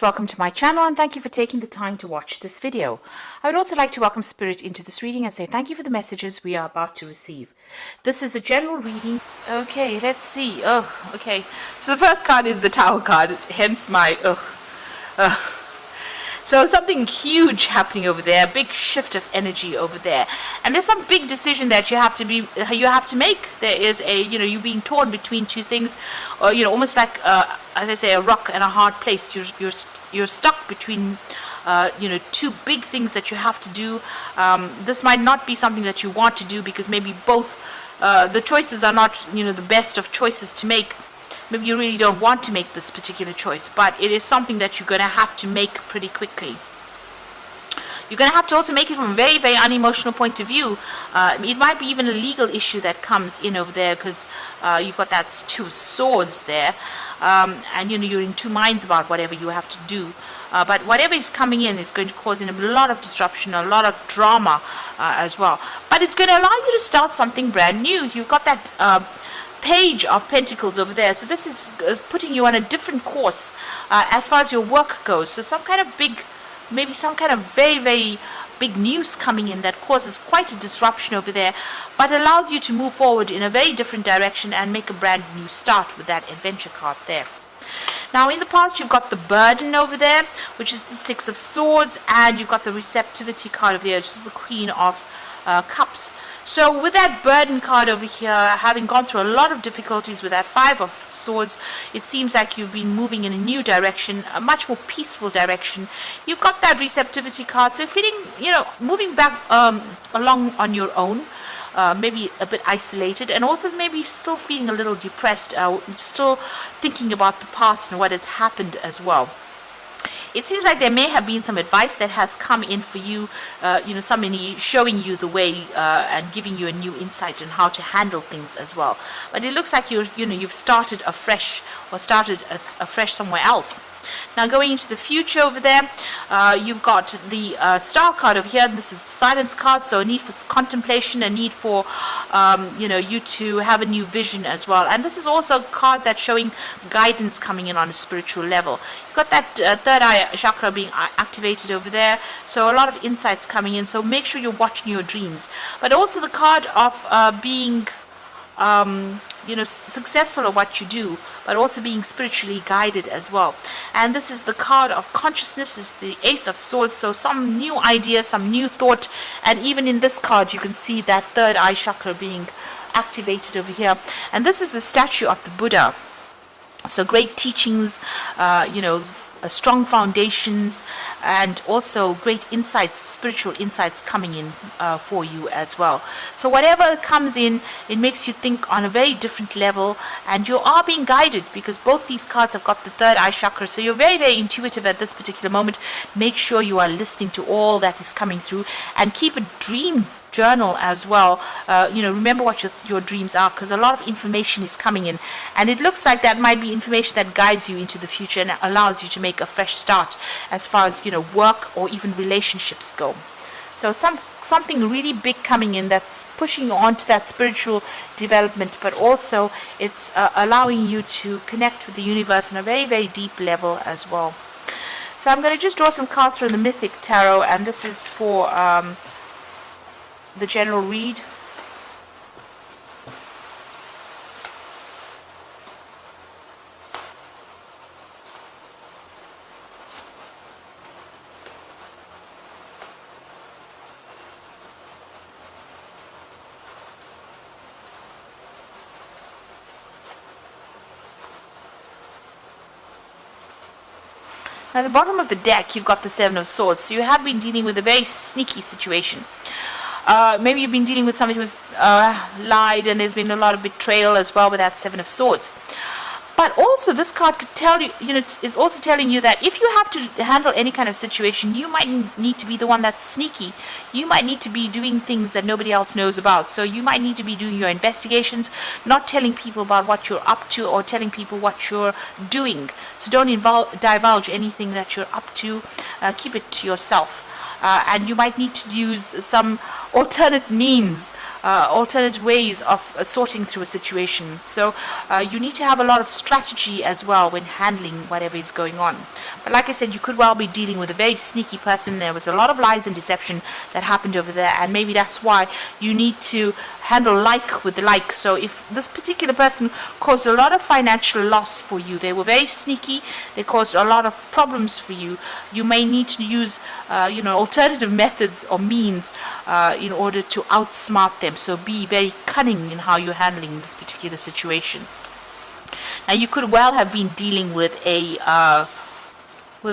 Welcome to my channel and thank you for taking the time to watch this video. I would also like to welcome Spirit into this reading and say thank you for the messages we are about to receive. This is a general reading. Okay, let's see. Okay. So the first card is the Tower card, hence my So something huge happening over there, a big shift of energy over there, and there's some big decision that you have to make. There is a, you're being torn between two things, or almost like as I say, a rock and a hard place. You're stuck between two big things that you have to do. This might not be something that you want to do because maybe both the choices are not the best of choices to make. Maybe you really don't want to make this particular choice, but it is something that you're going to have to make pretty quickly. You're going to have to also make it from a very, very unemotional point of view. It might be even a legal issue that comes in over there because you've got that two swords there, and you're in two minds about whatever you have to do. But whatever is coming in is going to cause a lot of disruption, a lot of drama as well. But it's going to allow you to start something brand new. You've got that Page of Pentacles over there, so this is putting you on a different course as far as your work goes. So some kind of big, maybe some kind of very, very big news coming in that causes quite a disruption over there, but allows you to move forward in a very different direction and make a brand new start with that adventure card there. Now in the past you've got the burden over there, which is the Six of Swords, and you've got the receptivity card over there, which is the Queen of Cups. So with that burden card over here, having gone through a lot of difficulties with that Five of Swords, it seems like you've been moving in a new direction, a much more peaceful direction. You've got that receptivity card, so feeling, moving back along on your own, maybe a bit isolated, and also maybe still feeling a little depressed, still thinking about the past and what has happened as well. It seems like there may have been some advice that has come in for you, somebody showing you the way and giving you a new insight on how to handle things as well. But it looks like you've started afresh, or started afresh somewhere else. Now going into the future over there, you've got the Star card over here. This is the Silence card, so a need for contemplation, a need for you to have a new vision as well. And this is also a card that's showing guidance coming in on a spiritual level. You've got that third eye chakra being activated over there, so a lot of insights coming in. So make sure you're watching your dreams. But also the card of being successful at what you do, but also being spiritually guided as well. And this is the card of consciousness, is the Ace of Swords, so some new idea, some new thought, and even in this card you can see that third eye chakra being activated over here. And this is the statue of the Buddha, so great teachings, strong foundations, and also great insights, spiritual insights coming in for you as well. So whatever comes in, it makes you think on a very different level, and you are being guided because both these cards have got the third eye chakra, so you're very, very intuitive at this particular moment. Make sure you are listening to all that is coming through, and keep a dream journal as well. Remember what your dreams are, because a lot of information is coming in, and it looks like that might be information that guides you into the future and allows you to make a fresh start as far as work or even relationships go. So something really big coming in that's pushing you on to that spiritual development, but also it's allowing you to connect with the universe on a very, very deep level as well. So I'm going to just draw some cards from the Mythic Tarot, and this is for the general read. At the bottom of the deck, you've got the Seven of Swords, so you have been dealing with a very sneaky situation. Maybe you've been dealing with somebody who's lied, and there's been a lot of betrayal as well with that Seven of Swords. But also this card could tell you, is also telling you that if you have to handle any kind of situation, you might need to be the one that's sneaky. You might need to be doing things that nobody else knows about. So you might need to be doing your investigations, not telling people about what you're up to or telling people what you're doing. So don't divulge anything that you're up to. Keep it to yourself. And you might need to use some alternate means, alternate ways of sorting through a situation. So you need to have a lot of strategy as well when handling whatever is going on. But like I said, you could well be dealing with a very sneaky person. There was a lot of lies and deception that happened over there, and maybe that's why you need to handle like with like. So if this particular person caused a lot of financial loss for you, they were very sneaky, they caused a lot of problems for you, you may need to use alternative methods or means in order to outsmart them. So be very cunning in how you're handling this particular situation. Now you could well have been dealing with a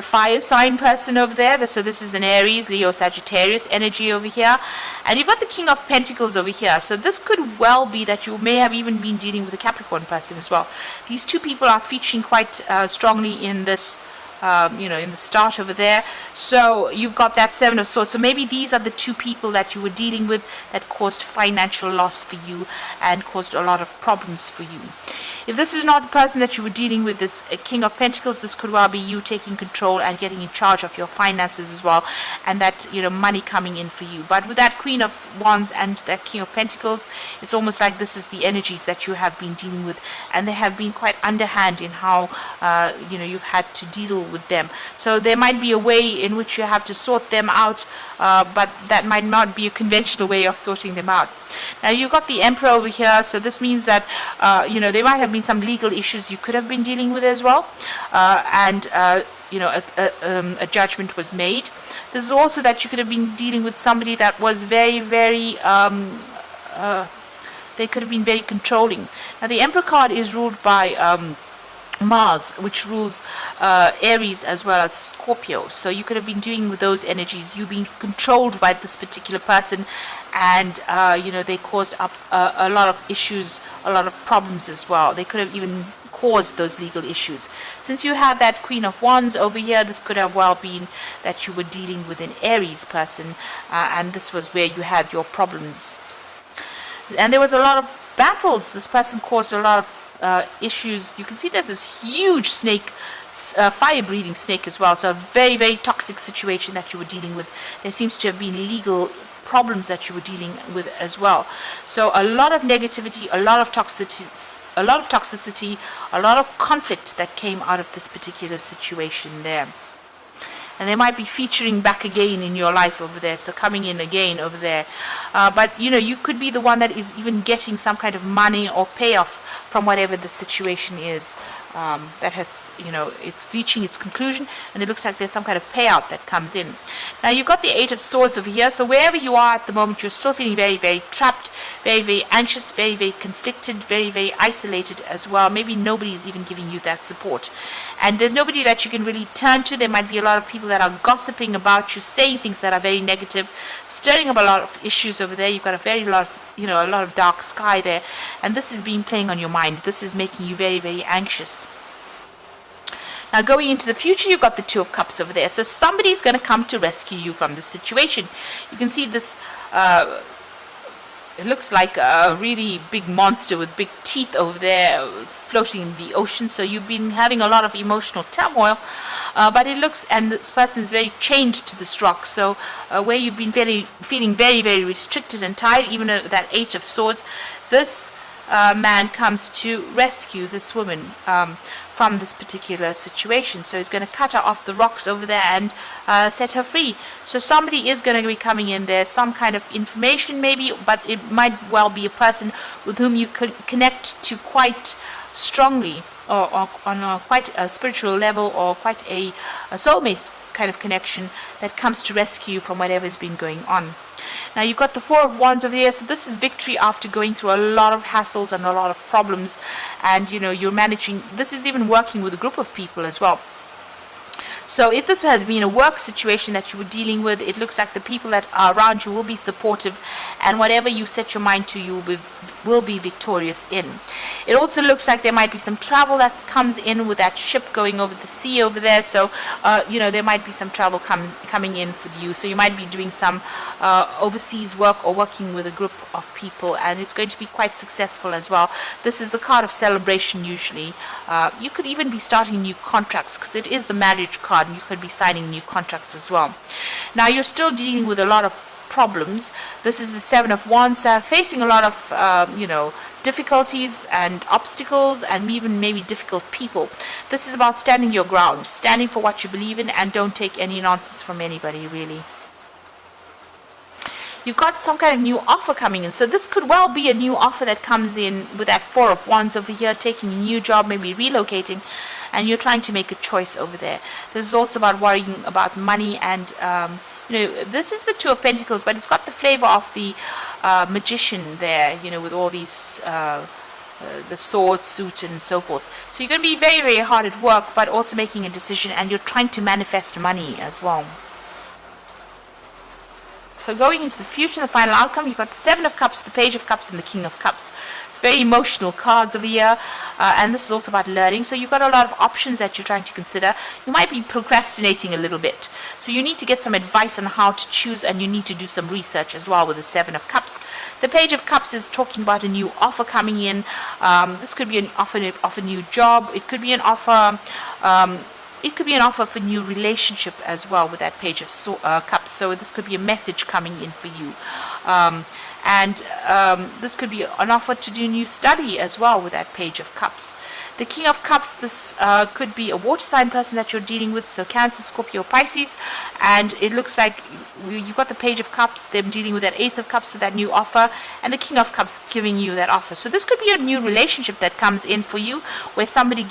fire sign person over there. So this is an Aries, Leo, Sagittarius energy over here. And you've got the King of Pentacles over here. So this could well be that you may have even been dealing with a Capricorn person as well. These two people are featuring quite strongly in this, in the start over there. So you've got that Seven of Swords. So maybe these are the two people that you were dealing with that caused financial loss for you and caused a lot of problems for you. If this is not the person that you were dealing with, this King of Pentacles, this could well be you taking control and getting in charge of your finances as well, and that money coming in for you. But with that Queen of Wands and that King of Pentacles, it's almost like this is the energies that you have been dealing with, and they have been quite underhand in how you've had to deal with them. So there might be a way in which you have to sort them out, but that might not be a conventional way of sorting them out. Now you've got the Emperor over here, so this means that there might have been some legal issues you could have been dealing with as well, and a judgment was made. This is also that you could have been dealing with somebody that was very, very they could have been very controlling. Now the Emperor card is ruled by Mars, which rules Aries as well as Scorpio. So you could have been dealing with those energies. You've been controlled by this particular person, and they caused up a lot of issues, a lot of problems as well. They could have even caused those legal issues. Since you have that Queen of Wands over here, this could have well been that you were dealing with an Aries person, and this was where you had your problems. And there was a lot of battles. This person caused a lot of issues. You can see there's this huge snake, fire-breathing snake as well. So a very, very toxic situation that you were dealing with. There seems to have been legal problems that you were dealing with as well. So a lot of negativity, a lot of toxicity, a lot of conflict that came out of this particular situation there. And they might be featuring back again in your life over there, so coming in again over there. But you could be the one that is even getting some kind of money or payoff from whatever the situation is that has, it's reaching its conclusion, and it looks like there's some kind of payout that comes in. Now you've got the Eight of Swords over here, so wherever you are at the moment, you're still feeling very, very trapped, very, very anxious, very, very conflicted, very, very isolated as well. Maybe nobody's even giving you that support, and there's nobody that you can really turn to. There might be a lot of people that are gossiping about you, saying things that are very negative, stirring up a lot of issues over there. You've got a lot of dark sky there, and this is being playing on your mind. This is making you very, very anxious. Now going into the future, you've got the Two of Cups over there. So somebody's going to come to rescue you from this situation. You can see this, it looks like a really big monster with big teeth over there floating in the ocean. So you've been having a lot of emotional turmoil, but it looks, and this person is very chained to this rock. So where you've been feeling very, very restricted and tied, even that Eight of Swords, this man comes to rescue this woman from this particular situation. So he's going to cut her off the rocks over there and set her free. So somebody is going to be coming in there, some kind of information maybe, but it might well be a person with whom you could connect to quite strongly, or on quite a spiritual level, or quite a soulmate kind of connection that comes to rescue you from whatever's been going on. Now you've got the Four of Wands over here, so this is victory after going through a lot of hassles and a lot of problems, and you're managing. This is even working with a group of people as well. So if this had been a work situation that you were dealing with, it looks like the people that are around you will be supportive, and whatever you set your mind to, you will be victorious in. It also looks like there might be some travel that comes in with that ship going over the sea over there. So there might be some travel coming in for you. So you might be doing some overseas work or working with a group of people, and it's going to be quite successful as well. This is a card of celebration usually. You could even be starting new contracts, because it is the marriage card, and you could be signing new contracts as well. Now you're still dealing with a lot of problems. This is the Seven of Wands, facing a lot of difficulties and obstacles, and even maybe difficult people. This is about standing your ground, standing for what you believe in, and don't take any nonsense from anybody, really. You've got some kind of new offer coming in. So this could well be a new offer that comes in with that Four of Wands over here, taking a new job, maybe relocating, and you're trying to make a choice over there. This is also about worrying about money, and this is the Two of Pentacles, but it's got the flavor of the Magician there, with all these the sword, suit, and so forth. So you're going to be very, very hard at work, but also making a decision, and you're trying to manifest money as well. So going into the future, the final outcome, you've got the Seven of Cups, the Page of Cups, and the King of Cups. It's very emotional cards over here, and this is also about learning. So you've got a lot of options that you're trying to consider. You might be procrastinating a little bit. So you need to get some advice on how to choose, and you need to do some research as well with the Seven of Cups. The Page of Cups is talking about a new offer coming in. This could be an offer of a new job. It could be an offer... it could be an offer for new relationship as well with that Page of Cups. So this could be a message coming in for you. This could be an offer to do new study as well with that Page of Cups. The King of Cups, this could be a water sign person that you're dealing with, so Cancer, Scorpio, Pisces. And it looks like you've got the Page of Cups, them dealing with that Ace of Cups, so that new offer, and the King of Cups giving you that offer. So this could be a new relationship that comes in for you, where somebody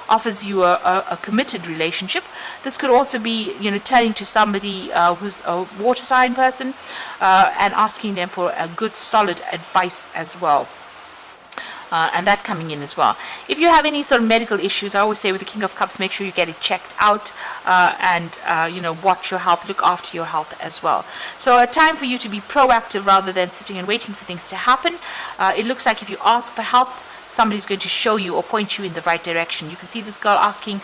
offers you a committed relationship. This could also be, turning to somebody who's a water sign person and asking them for a good, solid advice as well. And that coming in as well. If you have any sort of medical issues, I always say with the King of Cups, make sure you get it checked out and watch your health, look after your health as well. So a time for you to be proactive rather than sitting and waiting for things to happen. It looks like if you ask for help, somebody's going to show you or point you in the right direction. You can see this girl asking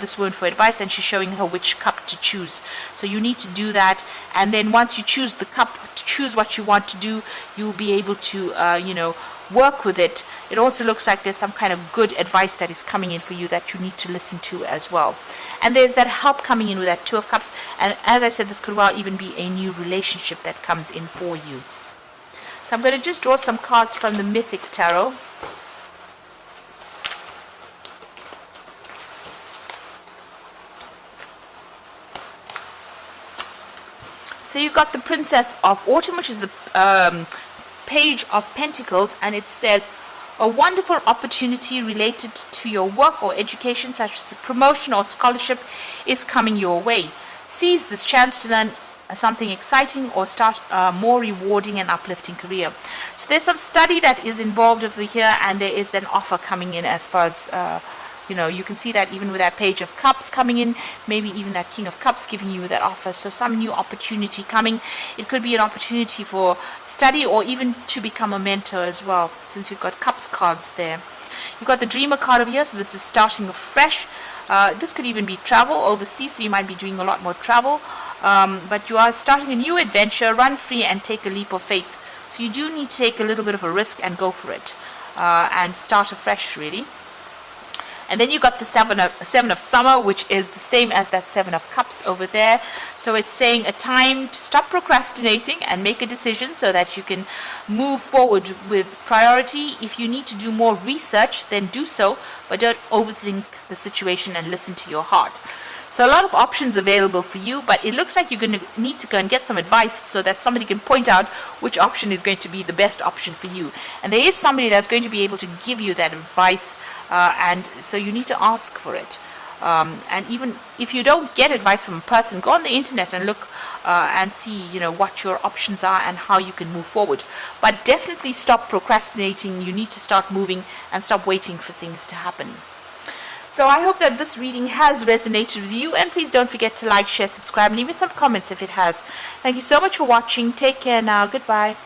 this woman for advice, and she's showing her which cup to choose. So you need to do that, and then once you choose the cup, to choose what you want to do, you'll be able to work with it. It also looks like there's some kind of good advice that is coming in for you that you need to listen to as well. And there's that help coming in with that Two of Cups, and as I said, this could well even be a new relationship that comes in for you. So I'm going to just draw some cards from the Mythic Tarot. So you've got the Princess of Autumn, which is the Page of Pentacles, and it says, a wonderful opportunity related to your work or education, such as a promotion or scholarship, is coming your way. Seize this chance to learn something exciting or start a more rewarding and uplifting career. So there's some study that is involved over here, and there is an offer coming in as far as you can see that even with that Page of Cups coming in, maybe even that King of Cups giving you that offer. So some new opportunity coming. It could be an opportunity for study or even to become a mentor as well, since you've got Cups cards there. You've got the Dreamer card over here, so this is starting afresh. This could even be travel overseas, so you might be doing a lot more travel. But you are starting a new adventure. Run free and take a leap of faith. So you do need to take a little bit of a risk and go for it and start afresh, really. And then you got the Seven of Summer, which is the same as that Seven of Cups over there. So it's saying a time to stop procrastinating and make a decision so that you can move forward with priority. If you need to do more research, then do so, but don't overthink the situation and listen to your heart. So a lot of options available for you, but it looks like you're going to need to go and get some advice so that somebody can point out which option is going to be the best option for you. And there is somebody that's going to be able to give you that advice, and so you need to ask for it. And even if you don't get advice from a person, go on the internet and look and see what your options are and how you can move forward. But definitely stop procrastinating. You need to start moving and stop waiting for things to happen. So I hope that this reading has resonated with you, and please don't forget to like, share, subscribe, and leave me some comments if it has. Thank you so much for watching. Take care now. Goodbye.